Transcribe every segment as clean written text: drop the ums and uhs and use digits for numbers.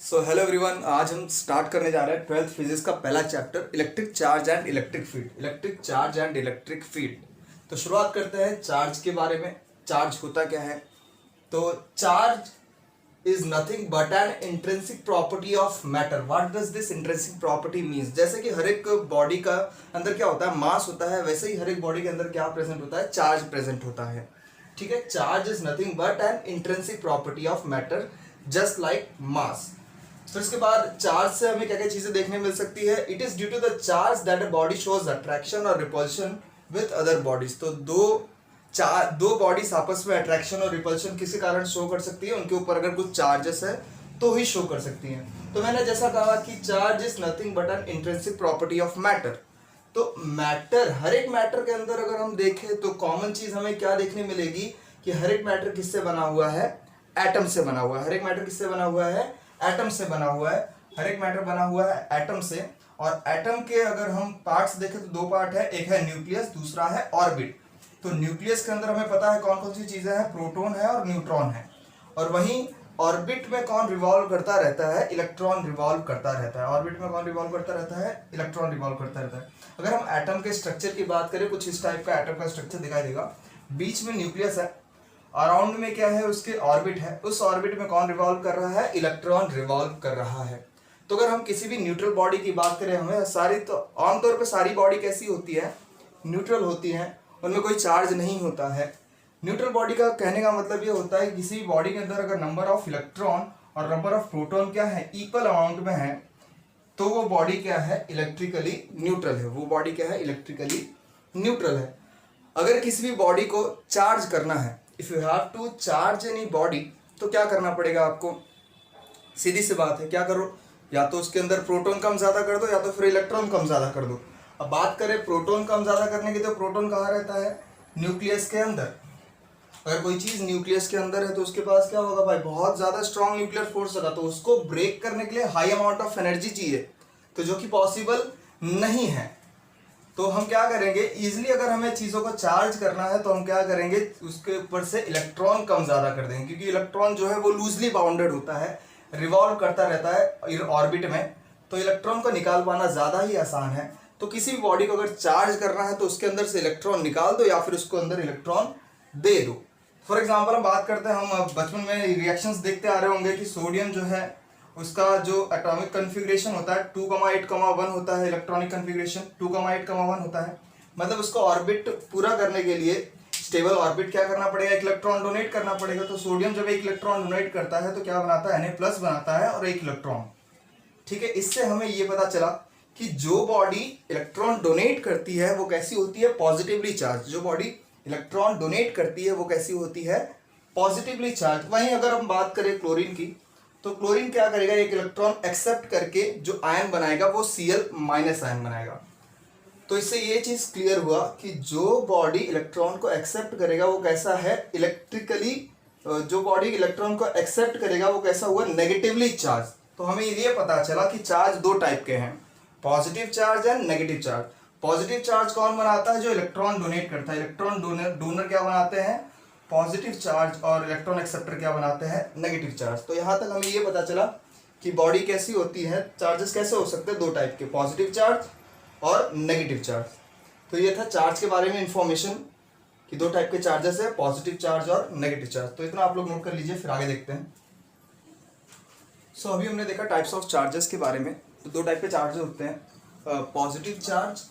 So hello everyone, आज हम start करने जा रहे हैं 12th फिजिक्स का पहला chapter electric charge and electric field. Electric charge and electric field. तो शुरुआत करते हैं चार्ज के बारे में। चार्ज होता क्या है? तो charge is nothing but N intrinsic property of matter. What does this intrinsic property means? जैसे कि हर एक बॉडी का अंदर क्या होता है, मास होता है, वैसे ही हर एक बॉडी के अंदर क्या प्रेजेंट होता है, चार्ज प्रेजेंट होता है। ठीक है, charge is nothing but N intrinsic property of matter just like mass. फिर इसके बाद चार्ज से हमें क्या क्या चीजें देखने मिल सकती है। It is due to the charge that a body shows attraction और रिपल्शन विथ अदर बॉडीज। तो दो बॉडीज आपस में अट्रैक्शन और रिपल्शन किसी कारण शो कर सकती है, उनके ऊपर अगर कुछ चार्जेस है तो ही शो कर सकती हैं। तो मैंने जैसा कहा कि charge is nothing but N intrinsic property of matter. तो मैटर, हर एक मैटर के अंदर अगर हम देखें तो कॉमन चीज हमें क्या देखने मिलेगी कि हर एक मैटर किससे बना हुआ है, एटम से बना हुआ है। हर एक मैटर किससे बना हुआ है, एटम से बना हुआ है। हर एक मैटर बना हुआ है एटम से। और एटम के अगर हम पार्ट्स देखें तो दो पार्ट है, एक है न्यूक्लियस, दूसरा है ऑर्बिट। तो न्यूक्लियस के अंदर हमें पता है कौन कौन सी चीजें हैं, प्रोटॉन है और न्यूट्रॉन है। और वहीं ऑर्बिट में कौन रिवॉल्व करता रहता है, इलेक्ट्रॉन रिवॉल्व करता रहता है। ऑर्बिट में कौन रिवॉल्व करता रहता है, इलेक्ट्रॉन रिवॉल्व करता रहता है। अगर हम एटम के स्ट्रक्चर की बात करें, कुछ इस टाइप का एटम का स्ट्रक्चर दिखाई देगा। बीच में न्यूक्लियस है, अराउंड में क्या है, उसके ऑर्बिट है। उस ऑर्बिट में कौन रिवॉल्व कर रहा है, इलेक्ट्रॉन रिवॉल्व कर रहा है। तो अगर हम किसी भी न्यूट्रल बॉडी की बात करें, हमें सारी, तो आमतौर पे सारी बॉडी कैसी होती है, न्यूट्रल होती है, उनमें कोई चार्ज नहीं होता है। न्यूट्रल बॉडी का कहने का मतलब ये होता है किसी भी बॉडी के अंदर अगर नंबर ऑफ इलेक्ट्रॉन और नंबर ऑफ प्रोटॉन क्या है, इक्वल अमाउंट में है, तो वो बॉडी क्या है, इलेक्ट्रिकली न्यूट्रल है। वो बॉडी क्या है, इलेक्ट्रिकली न्यूट्रल है। अगर किसी भी बॉडी को चार्ज करना है, if you have to charge any body, तो क्या करना पड़ेगा आपको? सीधी सी बात है, क्या करो, या तो उसके अंदर प्रोटॉन कम ज्यादा कर दो या तो फिर इलेक्ट्रॉन कम ज्यादा कर दो। अब बात करें प्रोटॉन कम ज्यादा करने की, तो प्रोटॉन कहाँ रहता है, न्यूक्लियस के अंदर। अगर कोई चीज न्यूक्लियस के अंदर है तो उसके पास क्या होगा भाई, बहुत ज्यादा स्ट्रॉन्ग न्यूक्लियर फोर्स होगा। तो उसको ब्रेक करने के लिए हाई अमाउंट ऑफ एनर्जी चाहिए, तो जो कि पॉसिबल नहीं है। तो हम क्या करेंगे, इजिली अगर हमें चीजों को चार्ज करना है तो हम क्या करेंगे, उसके ऊपर से इलेक्ट्रॉन कम ज्यादा कर देंगे। क्योंकि इलेक्ट्रॉन जो है वो लूजली बाउंडेड होता है, रिवॉल्व करता रहता है ऑर्बिट में, तो इलेक्ट्रॉन को निकाल पाना ज्यादा ही आसान है। तो किसी भी बॉडी को अगर चार्ज करना है तो उसके अंदर से इलेक्ट्रॉन निकाल दो या फिर उसको अंदर इलेक्ट्रॉन दे दो। फॉर एग्जाम्पल हम बात करते हैं, हम बचपन में रिएक्शंस देखते आ रहे होंगे कि सोडियम जो है उसका जो एटॉमिक कन्फिग्रेशन होता है 2,8,1 होता है। इलेक्ट्रॉनिक कन्फिग्रेशन 2,8,1 होता है। मतलब उसको ऑर्बिट पूरा करने के लिए, स्टेबल ऑर्बिट, क्या करना पड़ेगा, एक इलेक्ट्रॉन डोनेट करना पड़ेगा। तो सोडियम जब एक इलेक्ट्रॉन डोनेट करता है तो क्या बनाता है, Na+ बनाता है और एक इलेक्ट्रॉन। ठीक है, इससे हमें ये पता चला कि जो बॉडी इलेक्ट्रॉन डोनेट करती है वो कैसी होती है, पॉजिटिवली चार्ज। जो बॉडी इलेक्ट्रॉन डोनेट करती है वो कैसी होती है, पॉजिटिवली चार्ज। वहीं अगर हम बात करें क्लोरीन की, तो क्लोरीन क्या करेगा, एक इलेक्ट्रॉन एक्सेप्ट करके जो आयन बनाएगा वो Cl- आयन बनाएगा। तो इससे ये चीज क्लियर हुआ कि जो बॉडी इलेक्ट्रॉन को एक्सेप्ट करेगा वो कैसा है, इलेक्ट्रिकली, जो बॉडी इलेक्ट्रॉन को एक्सेप्ट करेगा वो कैसा हुआ, नेगेटिवली चार्ज। तो हमें ये पता चला कि चार्ज दो टाइप के हैं, positive charge and negative charge. Positive charge कौन बनाता है, जो इलेक्ट्रॉन डोनेट करता है। इलेक्ट्रॉन डोनर क्या बनाते हैं, पॉजिटिव चार्ज, और इलेक्ट्रॉन एक्सेप्टर क्या बनाते हैं, नेगेटिव चार्ज। तो यहां तक हमें ये पता चला कि बॉडी कैसी होती है, चार्जेस कैसे हो सकते हैं, दो टाइप के, पॉजिटिव चार्ज और नेगेटिव चार्ज। तो ये था चार्ज के बारे में इंफॉर्मेशन कि दो टाइप के चार्जेस है, पॉजिटिव चार्ज और नेगेटिव चार्ज। तो इतना आप लोग नोट कर लीजिए, फिर आगे देखते हैं। सो अभी हमने देखा टाइप्स ऑफ चार्जेस के बारे में। तो दो टाइप के चार्जेस होते हैं, पॉजिटिव चार्ज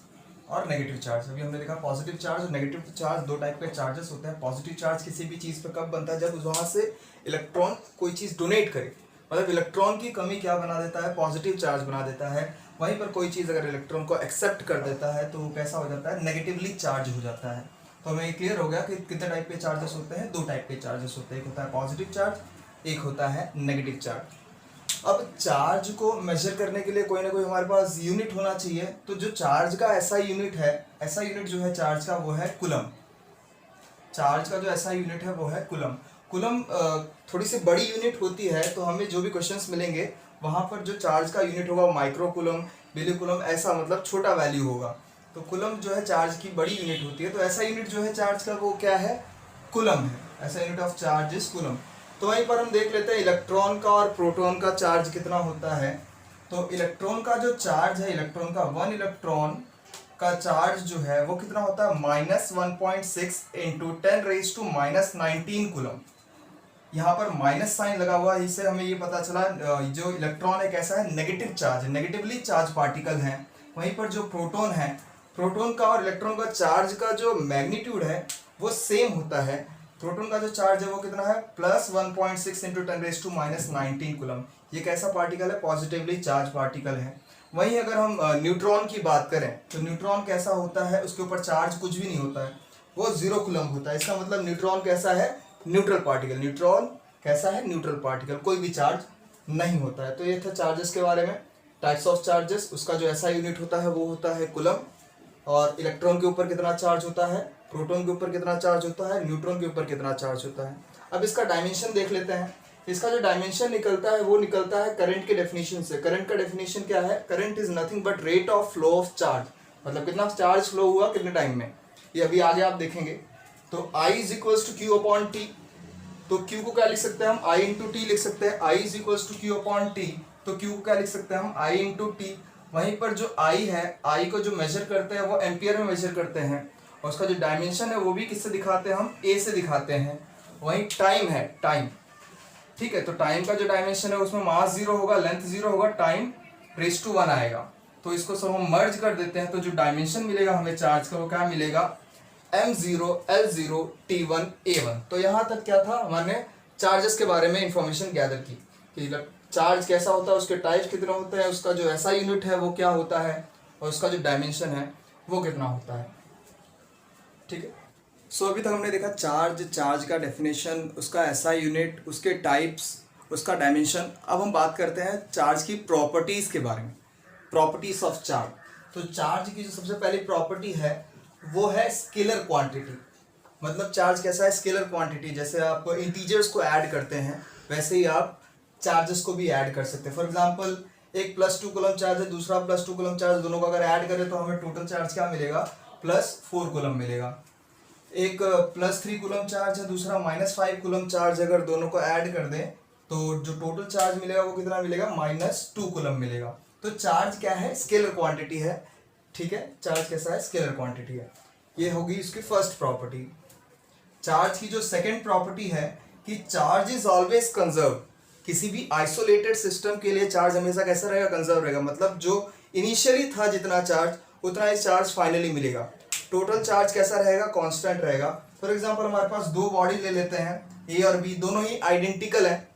और नेगेटिव चार्ज। अभी हमने देखा पॉजिटिव चार्ज और नेगेटिव चार्ज दो टाइप के चार्जेस होते हैं। पॉजिटिव चार्ज किसी भी चीज पे कब बनता है, जब वहां से इलेक्ट्रॉन कोई चीज डोनेट करे, मतलब इलेक्ट्रॉन की कमी क्या बना देता है, पॉजिटिव चार्ज बना देता है। वहीं पर कोई चीज अगर इलेक्ट्रॉन को एक्सेप्ट कर देता है तो वो कैसा हो जाता है, नेगेटिवली चार्ज हो जाता है। तो हमें क्लियर हो गया कि कितने टाइप के चार्जेस होते हैं, दो टाइप के चार्जेस होते हैं, एक होता है पॉजिटिव चार्ज, एक होता है नेगेटिव चार्ज। अब चार्ज को मेजर करने के लिए कोई ना कोई हमारे पास यूनिट होना चाहिए। तो जो चार्ज का ऐसा यूनिट है, ऐसा यूनिट जो है चार्ज का वो है कूलम। चार्ज का जो ऐसा यूनिट है वो है कूलम। कूलम थोड़ी सी बड़ी यूनिट होती है, तो हमें जो भी क्वेश्चंस मिलेंगे वहां पर जो चार्ज का यूनिट होगा, माइक्रो कूलम, मिली कूलम, ऐसा मतलब छोटा वैल्यू होगा। तो कूलम जो है चार्ज की बड़ी यूनिट होती है। तो ऐसा यूनिट जो है चार्ज का वो क्या है, कूलम है। ऐसा unit of charge is coulomb. तो वहीं पर हम देख लेते हैं इलेक्ट्रॉन का और प्रोटॉन का चार्ज कितना होता है। तो इलेक्ट्रॉन का जो चार्ज है, इलेक्ट्रॉन का 1 इलेक्ट्रॉन का चार्ज जो है वो कितना होता है, -1.6 इंटू 10⁻⁻19 कूलम। यहाँ पर माइनस साइन लगा हुआ है, इससे हमें ये पता चला जो इलेक्ट्रॉन है कैसा है, negative charge, negatively charge particle है। वहीं पर जो प्रोटॉन है, प्रोटॉन का और इलेक्ट्रॉन का चार्ज का जो मैग्नीट्यूड है वो सेम होता है। प्रोटॉन का जो चार्ज है वो कितना है, +1.6 इंटू 10⁻⁻19 कूलम। ये कैसा पार्टिकल है, पॉजिटिवली चार्ज पार्टिकल है। वहीं अगर हम न्यूट्रॉन की बात करें तो न्यूट्रॉन कैसा होता है, उसके ऊपर चार्ज कुछ भी नहीं होता है, वो 0 कूलम होता है। इसका मतलब न्यूट्रॉन कैसा है, न्यूट्रल पार्टिकल। न्यूट्रॉन कैसा है, न्यूट्रल पार्टिकल, कोई भी चार्ज नहीं होता है। तो ये था चार्जेस के बारे में, टाइप्स ऑफ चार्जेस। उसका जो ऐसा यूनिट होता है वो होता है कूलम। और इलेक्ट्रॉन के ऊपर कितना चार्ज होता है, प्रोटॉन के ऊपर कितना चार्ज होता है, न्यूट्रॉन के ऊपर कितना चार्ज होता है। अब इसका डायमेंशन देख लेते हैं। इसका जो डायमेंशन निकलता है वो निकलता है करंट के डेफिनेशन से। करंट का डेफिनेशन क्या है, current is nothing but rate of flow of charge, मतलब कितना चार्ज फ्लो हुआ कितने टाइम में। ये अभी आगे आप देखेंगे। तो I is equals to Q upon T. तो Q को क्या लिख सकते हैं हम, I इंटू टी लिख सकते हैं। I is equals to Q upon T, तो Q को क्या लिख सकते हैं हम, I इंटू टी। वहीं पर जो I है, I को जो मेजर करते हैं वो एम्पियर में मेजर करते हैं, और उसका जो डायमेंशन है वो भी किससे दिखाते हैं हम, A से दिखाते हैं। वहीं टाइम है, टाइम, ठीक है। तो टाइम का जो डायमेंशन है उसमें मास 0 होगा, लेंथ 0 होगा, टाइम रेज़ टू 1 आएगा। तो इसको सब हम मर्ज कर देते हैं, तो जो डायमेंशन मिलेगा हमें चार्ज का वो क्या मिलेगा, m0 l0 t1 a1। तो यहाँ तक क्या था, हमने चार्जेस के बारे में इंफॉर्मेशन गैदर की कि चार्ज कैसा होता है, उसके टाइप कितने होते हैं, उसका जो ऐसा यूनिट है वो क्या होता है, और उसका जो डायमेंशन है वो कितना होता है, ठीक है। सो अभी तक हमने देखा चार्ज, चार्ज का डेफिनेशन, उसका ऐसा यूनिट, उसके टाइप्स, उसका डायमेंशन। अब हम बात करते हैं चार्ज की प्रॉपर्टीज़ के बारे में, प्रॉपर्टीज ऑफ चार्ज। तो चार्ज की जो सबसे पहली प्रॉपर्टी है वो है स्केलर क्वांटिटी। मतलब चार्ज कैसा है, स्केलर क्वांटिटी। जैसे आप इंटीजर्स को ऐड करते हैं वैसे ही आप चार्जेस को भी ऐड कर सकते हैं। फॉर एग्जांपल एक +2 कूलम चार्ज है, दूसरा +2 कूलम चार्ज, दोनों को अगर ऐड करें तो हमें टोटल चार्ज क्या मिलेगा, +4 कूलम मिलेगा। एक +3 कूलम चार्ज है, दूसरा -5 कूलम चार्ज, अगर दोनों को ऐड कर दें तो जो टोटल चार्ज मिलेगा वो कितना मिलेगा, -2 कूलम मिलेगा। तो चार्ज क्या है, स्केलर क्वांटिटी है, ठीक है। चार्ज कैसा है, स्केलर क्वांटिटी है। ये होगी इसकी फर्स्ट प्रॉपर्टी। चार्ज की जो सेकंड प्रॉपर्टी है कि चार्ज इज ऑलवेज कंजर्व। किसी भी आइसोलेटेड सिस्टम के लिए चार्ज हमेशा कैसा रहेगा, कंजर्व रहेगा। मतलब जो इनिशियली था जितना चार्ज उतना ही चार्ज फाइनली मिलेगा। टोटल चार्ज कैसा रहेगा, कांस्टेंट रहेगा। फॉर एग्जांपल हमारे पास दो बॉडी ले लेते हैं, ए और बी, दोनों ही आइडेंटिकल है,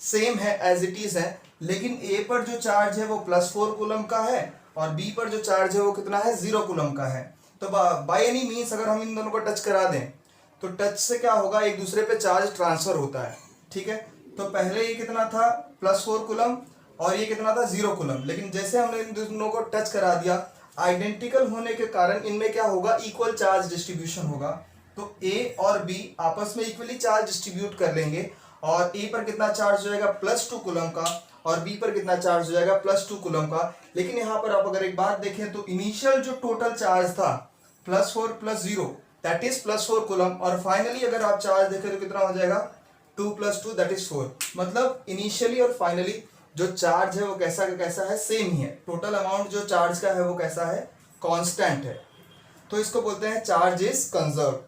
सेम है, एज इट इज है, लेकिन ए पर जो चार्ज है वो +4 कूलम का है और बी पर जो चार्ज है वो कितना है, 0 कूलम का है। तो बाय एनी मीन्स अगर हम इन दोनों को टच करा दें तो टच से क्या होगा, एक दूसरे पे चार्ज ट्रांसफर होता है, ठीक है। तो पहले ये कितना था, +4 कूलम, और ये कितना था, 0 कूलम। लेकिन जैसे हमने इन दोनों को टच करा दिया, आइडेंटिकल होने के कारण इनमें क्या होगा, इक्वल चार्ज डिस्ट्रीब्यूशन होगा। तो ए और बी आपस में इक्वली चार्ज डिस्ट्रीब्यूट कर लेंगे, और ए पर कितना चार्ज हो जाएगा, +2 कूलम का, और बी पर कितना चार्ज हो जाएगा, +2 कूलम का। लेकिन यहाँ पर आप अगर एक बात देखें तो इनिशियल जो टोटल चार्ज था +4 + 0 दैट इज +4 कूलम, और फाइनली अगर आप चार्ज देखें तो कितना हो जाएगा, 2 + 2 दैट इज 4। मतलब इनिशियली और फाइनली जो चार्ज है वो कैसा का कैसा है, सेम ही है। टोटल अमाउंट जो चार्ज का है वो कैसा है, कांस्टेंट है। तो इसको बोलते हैं charge is conserve.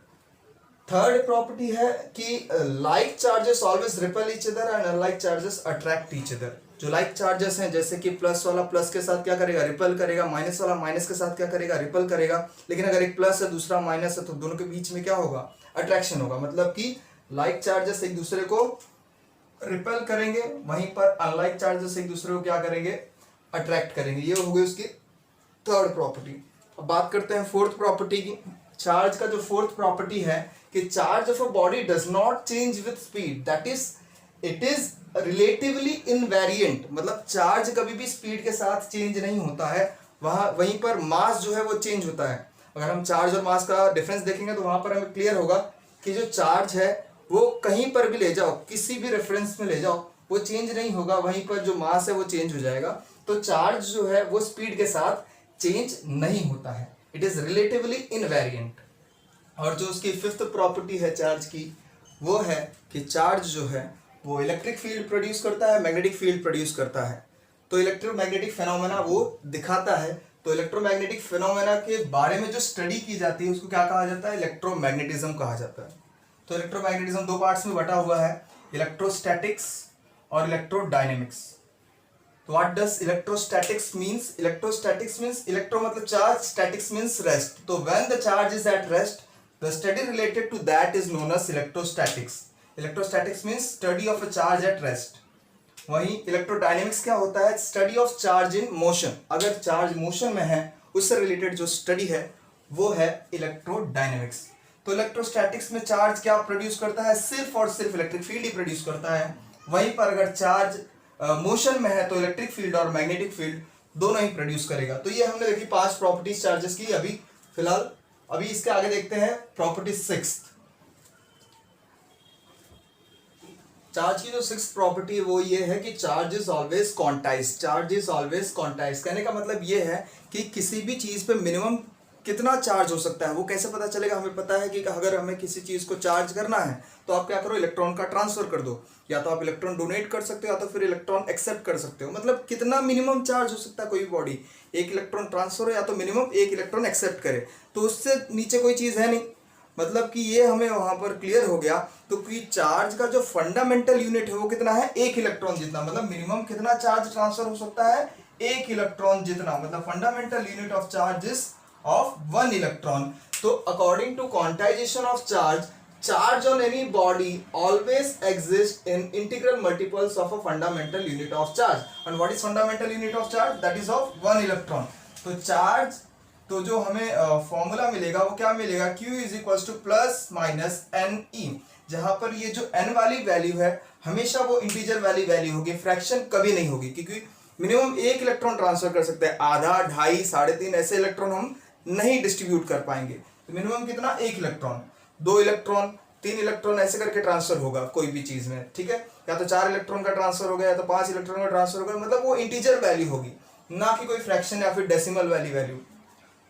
Third property है कि like charges always repel each other and unlike charges attract each other. जो लाइक चार्जेस हैं, जैसे कि प्लस वाला प्लस के साथ क्या करेगा, रिपेल करेगा, माइनस वाला माइनस के साथ क्या करेगा, रिपेल करेगा। लेकिन अगर एक प्लस है दूसरा माइनस है तो दोनों के बीच में क्या होगा, अट्रैक्शन होगा। मतलब कि लाइक चार्जेस एक दूसरे को रिपेल करेंगे, वहीं पर अनलाइक चार्जेस एक दूसरे को क्या करेंगे, अट्रैक्ट करेंगे। ये हो गई उसकी थर्ड प्रॉपर्टी। अब बात करते हैं फोर्थ प्रॉपर्टी की। चार्ज का जो फोर्थ प्रॉपर्टी है कि charge of a body does not change with speed, that is it is relatively invariant. मतलब चार्ज कभी भी स्पीड के साथ चेंज नहीं होता है, वहीं पर मास जो है वो चेंज होता है। अगर हम चार्ज और मास का डिफरेंस देखेंगे तो वहां पर हमें क्लियर होगा कि जो चार्ज है वो कहीं पर भी ले जाओ, किसी भी रेफरेंस में ले जाओ, वो चेंज नहीं होगा, वहीं पर जो मास है वो चेंज हो जाएगा। तो चार्ज जो है वो स्पीड के साथ चेंज नहीं होता है, इट इज रिलेटिवली इनवेरिएंट। और जो उसकी फिफ्थ प्रॉपर्टी है चार्ज की, वो है कि चार्ज जो है वो इलेक्ट्रिक फील्ड प्रोड्यूस करता है, मैग्नेटिक फील्ड प्रोड्यूस करता है। तो इलेक्ट्रोमैग्नेटिक फिनोमेना वो दिखाता है। तो इलेक्ट्रोमैग्नेटिक फिनोमेना के बारे में जो स्टडी की जाती है उसको क्या कहा जाता है? इलेक्ट्रोमैग्नेटिज्म कहा जाता है। तो इलेक्ट्रोमैग्नेटिज्म दो पार्ट्स में बटा हुआ है, इलेक्ट्रोस्टैटिक्स और इलेक्ट्रोडायनेमिक्स। तो what does electrostatics means? Electrostatics means electro मतलब चार्ज, स्टैटिक्स मींस रेस्ट। तो when the charge is at rest, the study related to that is known as electrostatics. Electrostatics means study of a charge at rest. वहीं electrodynamics क्या होता है? Study of charge in motion. अगर charge motion में है उससे related जो study है वो है इलेक्ट्रोडायनेमिक्स। तो इलेक्ट्रोस्टैटिक्स में चार्ज क्या प्रोड्यूस करता है? सिर्फ और सिर्फ इलेक्ट्रिक फील्ड ही प्रोड्यूस करता है। वहीं पर अगर चार्ज मोशन में है तो इलेक्ट्रिक फील्ड और मैग्नेटिक फील्ड दोनों ही प्रोड्यूस करेगा। तो ये हमने देखी 5 प्रॉपर्टीज चार्जेस की अभी फिलहाल। अभी इसके आगे देखते हैं प्रॉपर्टी 6। चार्ज की जो 6th प्रॉपर्टी है वो ये है कि charge is always quantized. Charge is always quantized कहने का मतलब ये है कि किसी भी चीज पे मिनिमम कितना चार्ज हो सकता है वो कैसे पता चलेगा? हमें पता है कि अगर हमें किसी चीज को चार्ज करना है तो आप क्या करो? इलेक्ट्रॉन का ट्रांसफर कर दो। या तो आप इलेक्ट्रॉन डोनेट कर सकते हो या तो फिर इलेक्ट्रॉन एक्सेप्ट कर सकते हो। मतलब कितना मिनिमम चार्ज हो सकता है कोई बॉडी? एक इलेक्ट्रॉन ट्रांसफर हो या तो मिनिमम एक इलेक्ट्रॉन एक्सेप्ट करे, तो उससे नीचे कोई चीज है नहीं। मतलब कि ये हमें वहां पर क्लियर हो गया। तो कि चार्ज का जो फंडामेंटल यूनिट है वो कितना है? एक इलेक्ट्रॉन जितना। मतलब मिनिमम कितना चार्ज ट्रांसफर हो सकता है? एक इलेक्ट्रॉन जितना। मतलब fundamental unit of charge is of 1 electron. तो according to quantization of charge, charge on any body always exists in integral multiples of a fundamental unit of charge. And what is fundamental unit of charge? That is of 1 electron. तो charge तो जो हमें formula मिलेगा वो क्या मिलेगा? Q is equal to plus minus n e, जहां पर ये जो n वाली वैल्यू है हमेशा वो इंटीजर वाली वैल्यू होगी, फ्रैक्शन कभी नहीं होगी, क्योंकि मिनिमम एक इलेक्ट्रॉन ट्रांसफर कर सकते हैं। आधा, 2.5, 3.5 ऐसे इलेक्ट्रॉन हम नहीं डिस्ट्रीब्यूट कर पाएंगे। तो मिनिमम कितना? एक इलेक्ट्रॉन, 2 इलेक्ट्रॉन, 3 इलेक्ट्रॉन ऐसे करके ट्रांसफर होगा कोई भी चीज में। ठीक है, या तो 4 इलेक्ट्रॉन का ट्रांसफर हो गया या तो 5 इलेक्ट्रॉन का ट्रांसफर हो गया। मतलब वो इंटीजर वैल्यू होगी, ना कि कोई फ्रैक्शन या फिर डेसिमल वाली वैल्यू।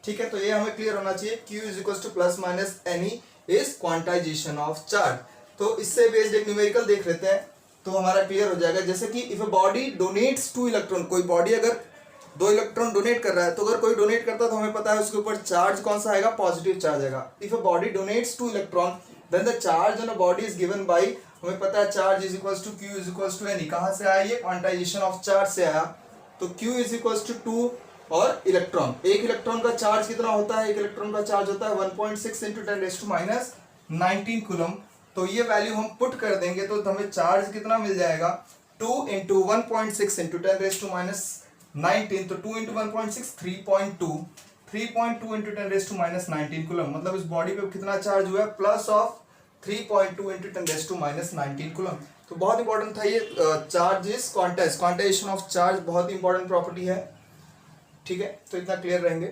ठीक है, तो ये हमें क्लियर होना चाहिए। Q is equal to plus minus n e is quantization of charge. तो इससे बेस्ड एक न्यूमेरिकल देख लेते हैं तो हमारा क्लियर हो जाएगा। जैसे कि if a body donates 2 electron, कोई बॉडी अगर 2 इलेक्ट्रॉन डोनेट कर रहा है तो अगर कोई डोनेट करता है तो हमें पता है उसके ऊपर चार्ज कौन सा आएगा? पॉजिटिव चार्ज आएगा। If a body donates 2 electron then the charge on a body is given by, हमें पता है charge is equal to Q is equal to n. कहां से आया? ये क्वांटाइजेशन ऑफ चार्ज से आया। तो Q इज इक्वल टू 2 और इलेक्ट्रॉन, एक इलेक्ट्रॉन का चार्ज कितना होता है? एक इलेक्ट्रॉन का चार्ज होता है 1.6 इंटू 10⁻⁻19 कूलम। तो ये वैल्यू हम पुट कर देंगे तो हमें चार्ज कितना मिल जाएगा? 2 इंटू 1.6 इंटू 10⁻⁻19। तो 2 इंटू 1.6 3.2, 3.2 इंटू 10⁻⁻19 कूलम। मतलब इस बॉडी पे कितना चार्ज हुआ है? Plus of 3.2 into 10⁻⁻19 coulomb. तो बहुत इंपॉर्टेंट था ये। Charge is quantize, quantization of charge बहुत इंपॉर्टेंट प्रॉपर्टी है। ठीक है, तो इतना क्लियर रहेंगे।